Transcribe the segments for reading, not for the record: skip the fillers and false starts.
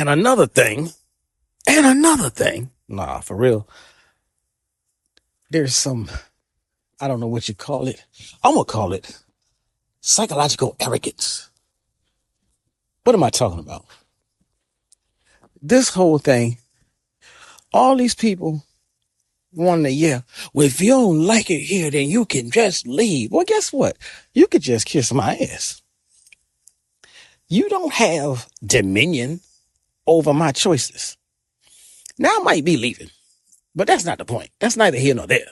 And another thing, nah, for real, there's some, I don't know what you call it. I'm going to call it psychological arrogance. What am I talking about? This whole thing, all these people wanting to yell, well, if you don't like it here, then you can just leave. Well, guess what? You could just kiss my ass. You don't have dominion over my choices. Now I might be leaving, but that's not the point. That's neither here nor there.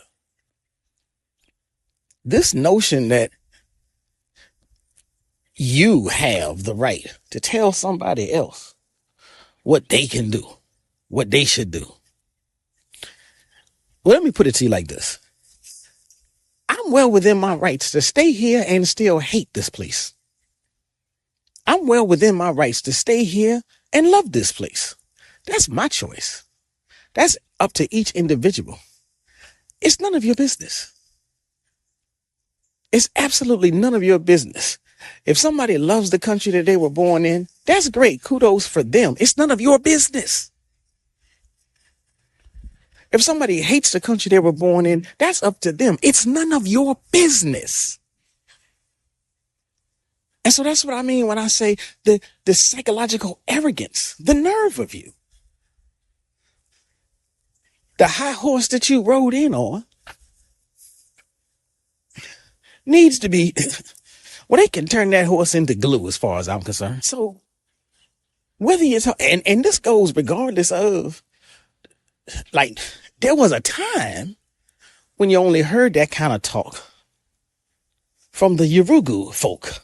This notion that you have the right to tell somebody else what they can do, what they should do. Well, let me put it to you like this. I'm well within my rights to stay here and still hate this place. I'm well within my rights to stay here and love this place. That's my choice. That's up to each individual. It's none of your business. It's absolutely none of your business. If somebody loves the country that they were born in, that's great. Kudos for them. It's none of your business. If somebody hates the country they were born in, that's up to them. It's none of your business. And so that's what I mean when I say the psychological arrogance, the nerve of you. The high horse that you rode in on needs to be, well, they can turn that horse into glue as far as I'm concerned. So whether it's, and this goes regardless of, like, there was a time when you only heard that kind of talk from the Yurugu folk.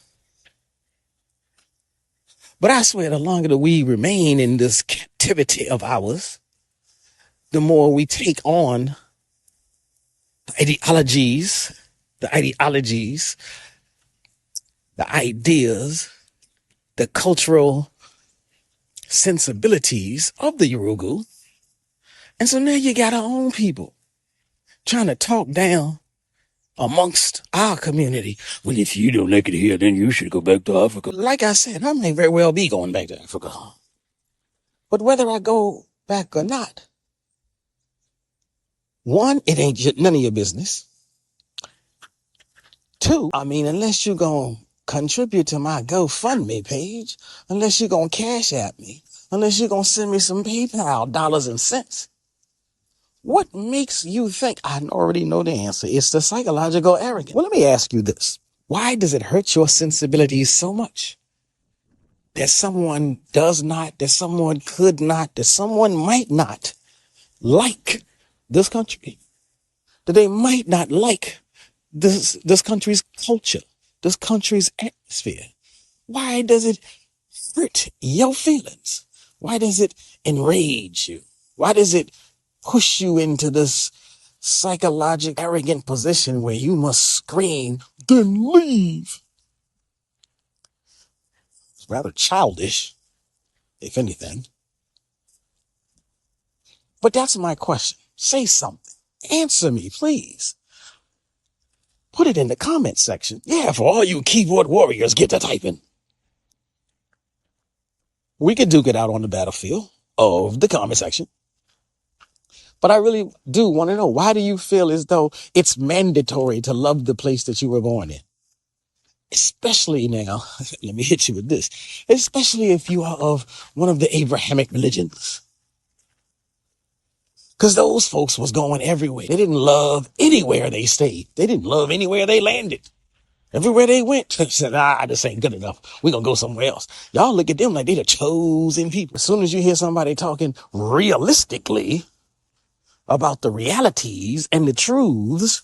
But I swear, the longer that we remain in this captivity of ours, the more we take on the ideologies, the ideas, the cultural sensibilities of the Yurugu. And so now you got our own people trying to talk down amongst our community. Well, if you don't like it here, then you should go back to Africa. Like I said, I may very well be going back to Africa. But whether I go back or not, one, it ain't none of your business. Two, I mean, unless you're going to contribute to my GoFundMe page, unless you're going to cash at me, unless you're going to send me some PayPal dollars and cents, what makes you think I already know the answer? It's the psychological arrogance. Well, let me ask you this. Why does it hurt your sensibilities so much that someone does not, that someone could not, that someone might not like this country, that they might not like this country's culture, this country's atmosphere? Why does it hurt your feelings? Why does it enrage you? Why does it push you into this psychological arrogant position where you must scream, then leave? It's rather childish, if anything. But that's my question. Say something. Answer me, please. Put it in the comment section. Yeah, for all you keyboard warriors, get to typing. We could duke it out on the battlefield of the comment section. But I really do want to know, why do you feel as though it's mandatory to love the place that you were born in? Especially now, let me hit you with this, especially if you are of one of the Abrahamic religions. Because those folks was going everywhere. They didn't love anywhere they stayed. They didn't love anywhere they landed. Everywhere they went, they said, this ain't good enough. We're going to go somewhere else. Y'all look at them like they the chosen people. As soon as you hear somebody talking realistically about the realities and the truths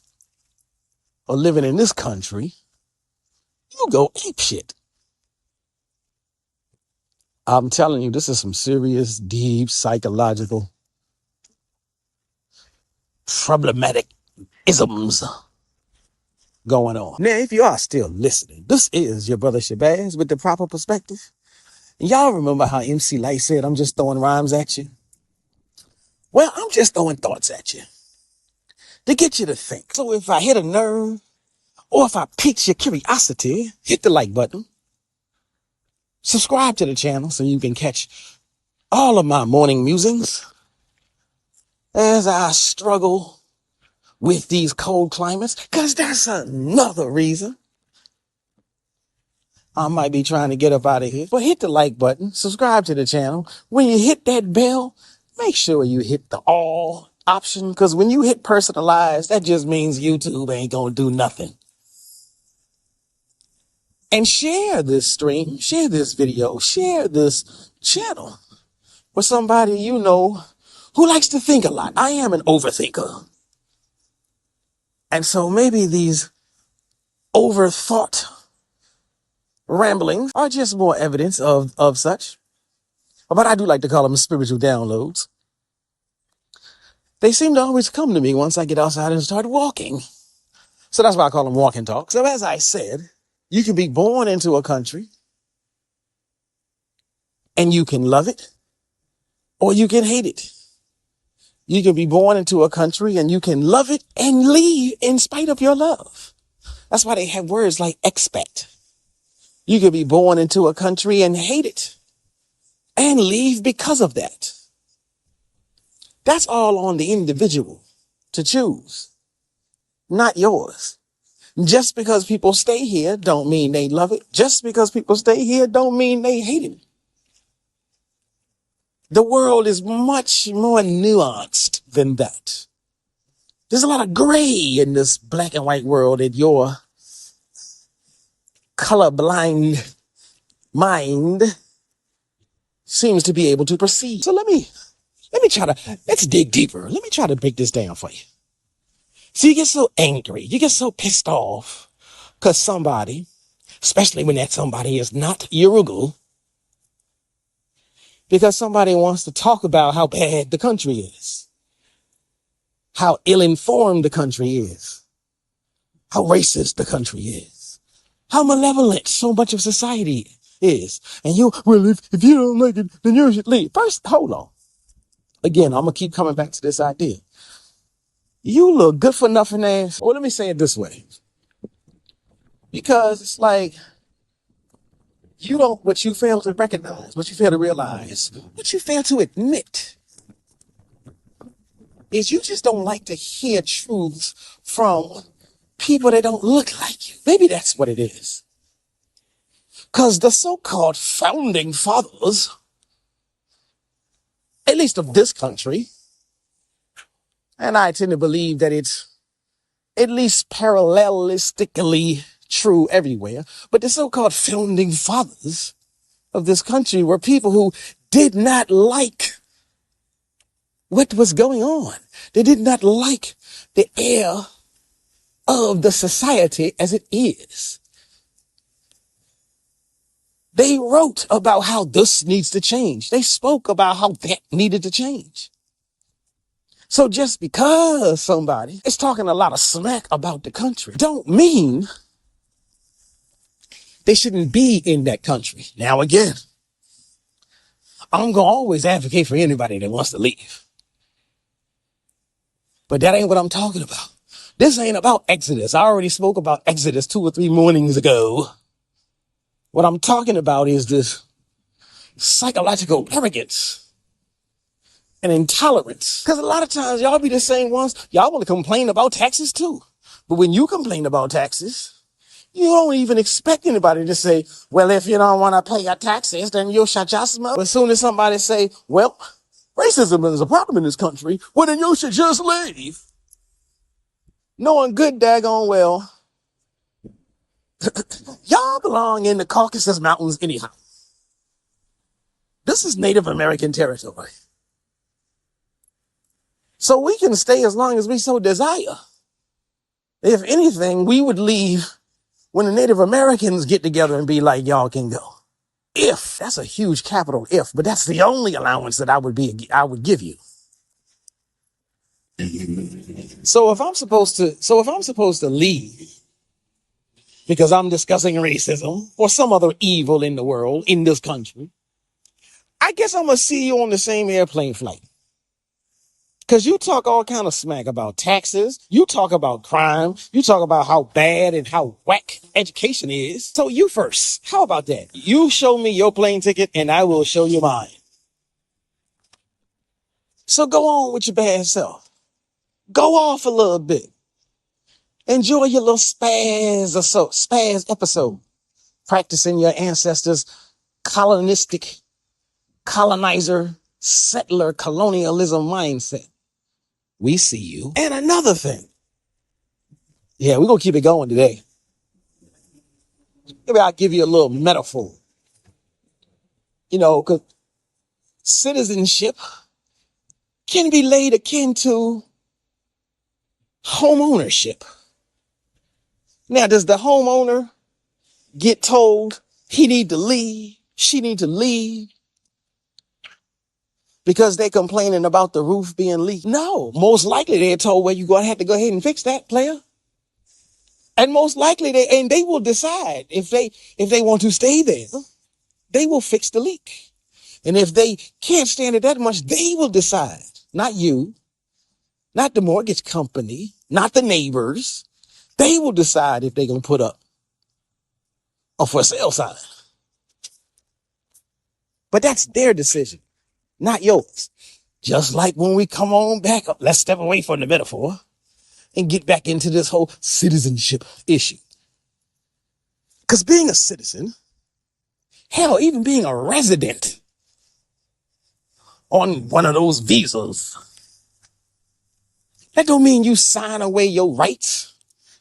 of living in this country, you go apeshit. I'm telling you, this is some serious, deep, psychological, problematic isms going on. Now, if you are still listening, this is your brother Shabazz with the proper perspective. And y'all remember how MC Light said, I'm just throwing rhymes at you? Well, I'm just throwing thoughts at you to get you to think. So if I hit a nerve, or if I pique your curiosity, hit the like button. Subscribe to the channel so you can catch all of my morning musings as I struggle with these cold climates, because that's another reason I might be trying to get up out of here. But hit the like button, subscribe to the channel. When you hit that bell, make sure you hit the all option, because when you hit personalized, that just means YouTube ain't gonna do nothing. And share this stream, share this video, share this channel with somebody you know who likes to think a lot. I am an overthinker. And so maybe these overthought ramblings are just more evidence of such. But I do like to call them spiritual downloads. They seem to always come to me once I get outside and start walking. So that's why I call them walk and talk. So as I said, you can be born into a country and you can love it or you can hate it. You can be born into a country and you can love it and leave in spite of your love. That's why they have words like expat. You could be born into a country and hate it and leave because of that. That's all on the individual to choose, not yours. Just because people stay here don't mean they love it. Just because people stay here don't mean they hate it. The world is much more nuanced than that. There's a lot of gray in this black and white world that your colorblind mind seems to be able to perceive. So let me let's dig deeper. Let me try to break this down for you. So you get so angry, you get so pissed off because somebody, especially when that somebody is not Urugu, because somebody wants to talk about how bad the country is, how ill-informed the country is, how racist the country is, how malevolent so much of society is. And if you don't like it, then you should leave. First, hold on. Again, I'm going to keep coming back to this idea. You look good for nothing ass. Well, let me say it this way. Because it's like, what you fail to recognize, what you fail to realize, what you fail to admit is you just don't like to hear truths from people that don't look like you. Maybe that's what it is. Because the so-called founding fathers, at least of this country, and I tend to believe that it's at least parallelistically true everywhere, but the so-called founding fathers of this country were people who did not like what was going on. They did not like the air of the society as it is. They wrote about how this needs to change. They spoke about how that needed to change. So just because somebody is talking a lot of smack about the country don't mean they shouldn't be in that country. Now again, I'm going to always advocate for anybody that wants to leave. But that ain't what I'm talking about. This ain't about Exodus. I already spoke about Exodus 2 or 3 mornings ago. What I'm talking about is this psychological arrogance and intolerance. Because a lot of times y'all be the same ones. Y'all want to complain about taxes too. But when you complain about taxes, you don't even expect anybody to say, well, if you don't want to pay your taxes, then you'll shut your mouth. But as soon as somebody say, well, racism is a problem in this country, well, then you should just leave. Knowing good daggone well, y'all belong in the Caucasus Mountains anyhow. This is Native American territory. So we can stay as long as we so desire. If anything, we would leave when the Native Americans get together and be like, y'all can go. If, that's a huge capital if, but that's the only allowance that I would give you. So if I'm supposed to leave because I'm discussing racism or some other evil in the world, in this country, I guess I'm going to see you on the same airplane flight. Because you talk all kind of smack about taxes. You talk about crime. You talk about how bad and how whack education is. So you first. How about that? You show me your plane ticket and I will show you mine. So go on with your bad self. Go off a little bit. Enjoy your little spaz episode. Practicing your ancestors' colonizer, settler colonialism mindset. We see you. And another thing. Yeah, we're going to keep it going today. Maybe I'll give you a little metaphor. Because citizenship can be laid akin to home ownership. Now, does the homeowner get told he need to leave, she need to leave because they complaining about the roof being leaked? No, most likely they're told, well, you're going to have to go ahead and fix that, player. And most likely they will decide if they want to stay there, they will fix the leak. And if they can't stand it that much, they will decide, not you, not the mortgage company, not the neighbors. They will decide if they're going to put up a for sale sign. But that's their decision, not yours. Just like when we come on back up, let's step away from the metaphor and get back into this whole citizenship issue. Because being a citizen, hell, even being a resident on one of those visas, that don't mean you sign away your rights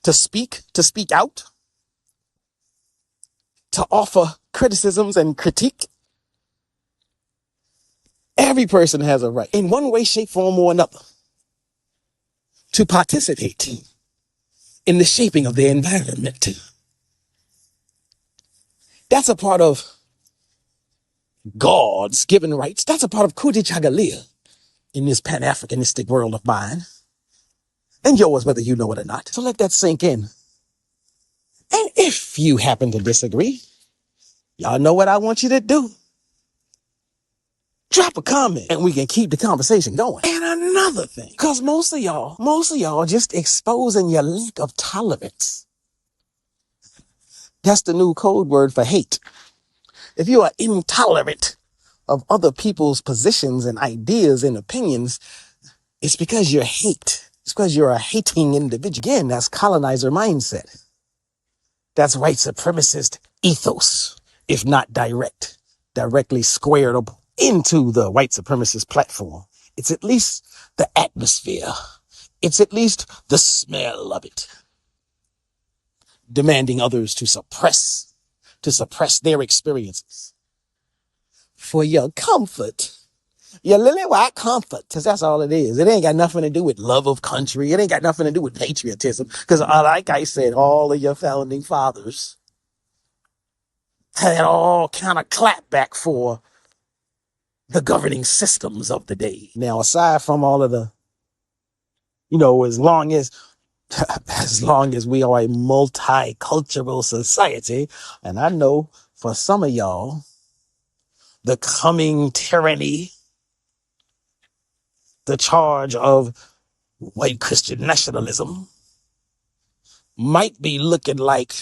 to speak out, to offer criticisms and critique. Every person has a right, in one way, shape, form, or another, to participate in the shaping of their environment. That's a part of God's given rights. That's a part of Kuti Chagalia in this Pan-Africanistic world of mine. And yours, whether you know it or not. So let that sink in. And if you happen to disagree, y'all know what I want you to do. Drop a comment and we can keep the conversation going. And another thing, because most of y'all just exposing your lack of tolerance. That's the new code word for hate. If you are intolerant of other people's positions and ideas and opinions, it's because you hate. It's because you're a hating individual. Again, that's colonizer mindset. That's white supremacist ethos, if not directly squared up into the white supremacist platform. It's at least the atmosphere. It's at least the smell of it. Demanding others to suppress their experiences for your comfort. Your lily white comfort, because that's all it is. It ain't got nothing to do with love of country. It ain't got nothing to do with patriotism. Because like I said, all of your founding fathers had all kind of clap back for the governing systems of the day. Now, aside from all of the, as long as we are a multicultural society, and I know for some of y'all, the coming tyranny, the charge of white Christian nationalism might be looking like,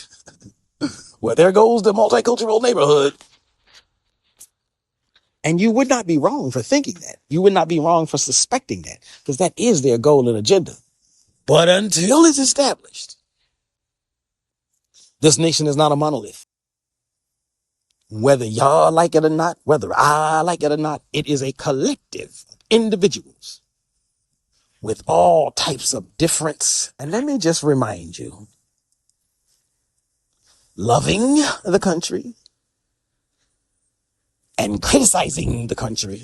well, there goes the multicultural neighborhood. And you would not be wrong for thinking that. You would not be wrong for suspecting that, because that is their goal and agenda. But until it's established, this nation is not a monolith. Whether y'all like it or not, whether I like it or not, it is a collective of individuals with all types of difference. And let me just remind you, loving the country and criticizing the country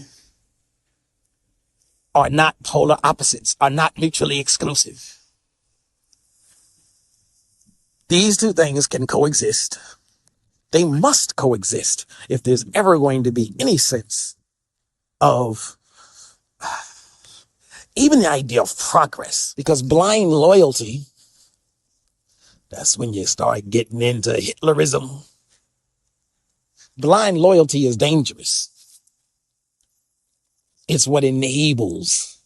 are not polar opposites, are not mutually exclusive. These two things can coexist. They must coexist if there's ever going to be any sense of even the idea of progress. Because blind loyalty, that's when you start getting into Hitlerism. Blind loyalty is dangerous. It's what enables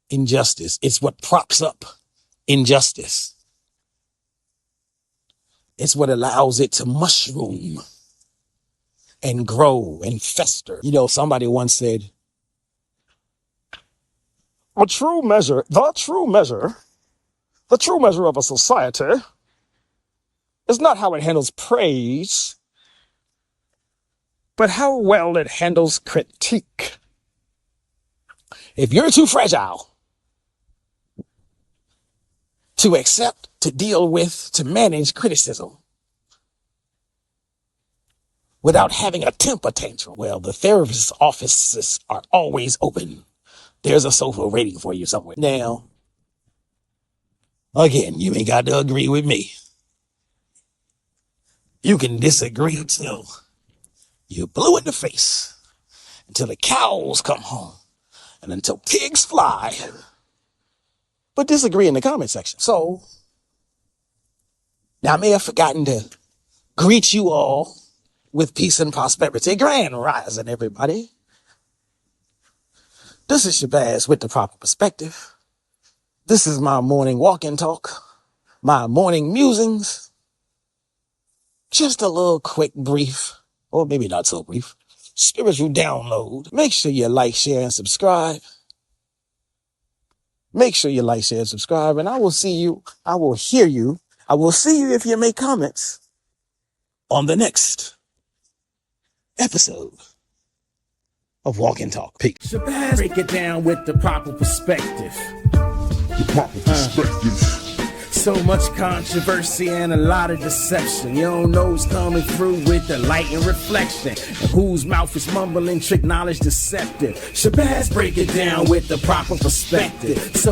injustice. It's what props up injustice. It's what allows it to mushroom and grow and fester. Somebody once said, The true measure of a society is not how it handles praise, but how well it handles critique. If you're too fragile to accept, to deal with, to manage criticism without having a temper tantrum, well, the therapist's offices are always open. There's a sofa waiting for you somewhere. Now, again, you ain't got to agree with me. You can disagree until you're blue in the face, until the cows come home, and until pigs fly. But disagree in the comment section. So, now I may have forgotten to greet you all with peace and prosperity. Grand rising, everybody. This is Shabazz with the proper perspective. This is my morning walk and talk, my morning musings. Just a little quick, brief, or maybe not so brief, spiritual download. Make sure you like, share, and subscribe. Make sure you like, share, and subscribe, and I will see you, I will hear you, I will see you if you make comments on the next episode of Walk and Talk. Peace. Shabazz, break it down with the proper perspective. So much controversy and a lot of deception. You don't know who's coming through with the light and reflection, and whose mouth is mumbling, trick knowledge deceptive. Shabazz, break it down with the proper perspective. So